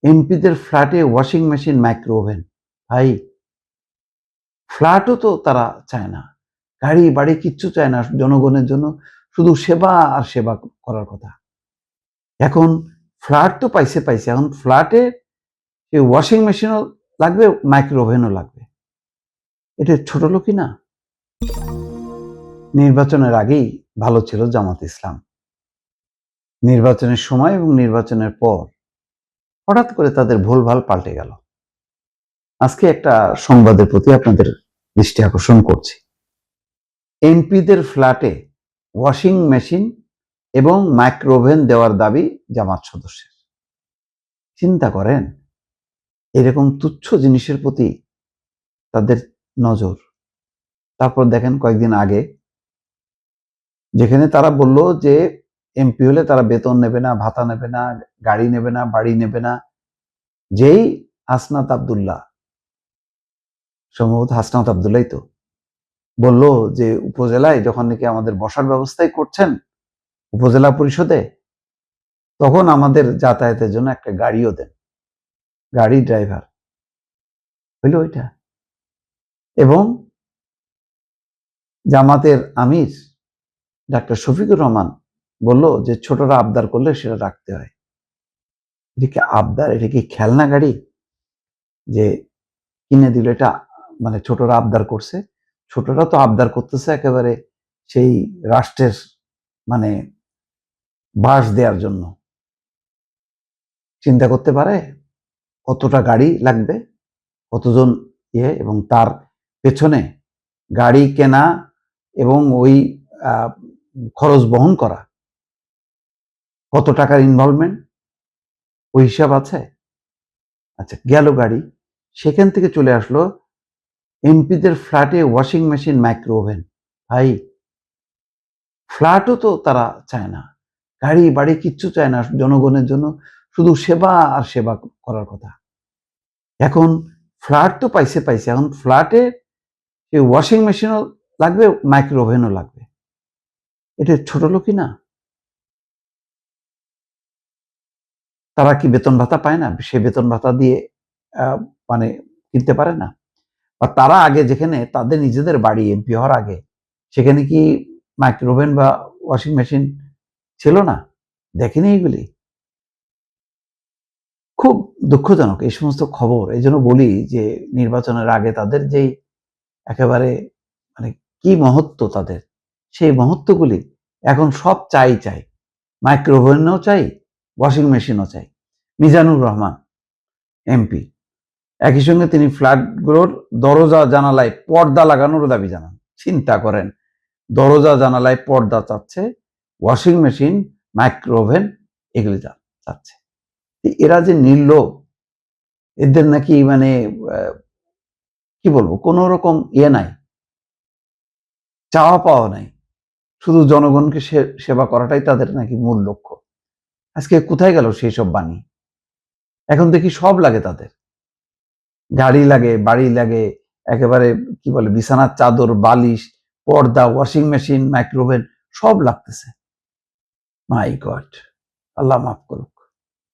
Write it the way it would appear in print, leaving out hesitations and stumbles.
এমপিদের ফ্ল্যাটে washing machine, micro oven. ভাই, ফ্ল্যাটও তো তারা চায় না, গাড়ি বাড়ি কিচ্ছু চায় না জনগণের জন্য, শুধু সেবা আর সেবা করার কথা। এখন ফ্ল্যাট তো পাইছে, এখন ফ্ল্যাটে ওয়াশিং মেশিনও লাগবে, মাইক্রো ওভেনও লাগবে। এটা ছোট লোকই না? নির্বাচনের আগেই ভালো ছিল জামাত ইসলাম, নির্বাচনের সময় এবং নির্বাচনের পর হঠাৎ করে তাদের ভুলভাল পাল্টে গেল। আজকে একটা সংবাদের প্রতি আপনাদের দৃষ্টি আকর্ষণ করছি। এমপিদের ফ্ল্যাটে ওয়াশিং মেশিন এবং মাইক্রো ওভেন দেওয়ার দাবি জামাত সদস্যের। চিন্তা করেন, এরকম তুচ্ছ জিনিসের প্রতি তাদের নজর। তারপর দেখেন কয়েকদিন আগে যেখানে তারা বলল যে এমপি হলে তারা বেতন নেবে না, ভাতা নেবে না, গাড়ি নেবে না, বাড়ি নেবে না, যেই হাসনাত আব্দুল্লাহ, সম্ভবত হাসনাত আব্দুল্লাহ তো বলল যে উপজেলায় যখন নাকি আমাদের বসার ব্যবস্থাই করছেন উপজেলা পরিষদে, তখন আমাদের যাতায়াতের জন্য একটা গাড়িও দেন, গাড়ি ড্রাইভার হইল ওইটা। এবং জামাতের আমির ডাক্তার শফিকুর রহমান বলল যে ছোটরা আবদার করলে সেটা রাখতে হয়। এটা কি আবদার? এটা কি খেলনা গাড়ি যে কিনে দিল? এটা মানে ছোটরা আবদার করছে? ছোটরা তো আবদার করতেছে একেবারে সেই রাষ্ট্রের মানে বাস দেওয়ার জন্য। চিন্তা করতে পারে কতটা গাড়ি লাগবে, কতজন এবং তার পেছনে গাড়ি কেনা এবং ওই খরচ বহন করা, কত টাকার ইনভলভমেন্ট, ওই হিসাব আছে? আচ্ছা, গেল গাড়ি, সেখান থেকে চলে আসলো এমপিদের ফ্ল্যাটে ওয়াশিং মেশিন, মাইক্রো ওভেন। ভাই, ফ্ল্যাটও তো তারা চায় না, গাড়ি বাড়ি কিচ্ছু চায় না জনগণের জন্য, শুধু সেবা আর সেবা করার কথা। এখন ফ্ল্যাট তো পাইছে, এখন ফ্ল্যাটে ওয়াশিং মেশিনও লাগবে, মাইক্রো ওভেনও লাগবে। এটা ছোট লোকই না? তারা কি বেতন ভাতা পায় না? সে বেতন ভাতা দিয়ে মানে কিনতে পারে না? বা তারা আগে যেখানে তাদের নিজেদের বাড়ি এমপি হওয়ার আগে, সেখানে কি মাইক্রো ওভেন বা ওয়াশিং মেশিন ছিল না? দেখেনি এগুলি? খুব দুঃখজনক এই সমস্ত খবর। এই জন্য বলি যে নির্বাচনের আগে তাদের যেই একেবারে মানে কি মহত্ব তাদের, সেই মহত্বগুলি এখন সব চাই। মাইক্রো ওভেনও চাই, ওয়াশিং মেশিনও চাই। মিজানুর রহমান এমপি, একই সঙ্গে তিনি ফ্ল্যাটগুলোর দরজা জানালায় পর্দা লাগানোর দাবি জানান। চিন্তা করেন, দরজা জানালায় পর্দা চাচ্ছে, ওয়াশিং মেশিন, মাইক্রো ওভেন এগুলি চাচ্ছে। এরা যে নির্লোভ, এদের নাকি মানে কি বলবো, কোনো রকম নাই, চাওয়া পাওয়া নাই, শুধু জনগণকে সেবা করাটাই তাদের নাকি মূল লক্ষ্য। আজকে কোথায় গেল সেই সব বাণী? এখন দেখি সব লাগে তাদের, গাড়ি লাগে, বাড়ি লাগে, একেবারে কি বলে বিছানার চাদর, বালিশ, পর্দা, ওয়াশিং মেশিন, মাইক্রো ওভেন সব লাগতেছে। মাই গড, আল্লাহ মাফ করুক।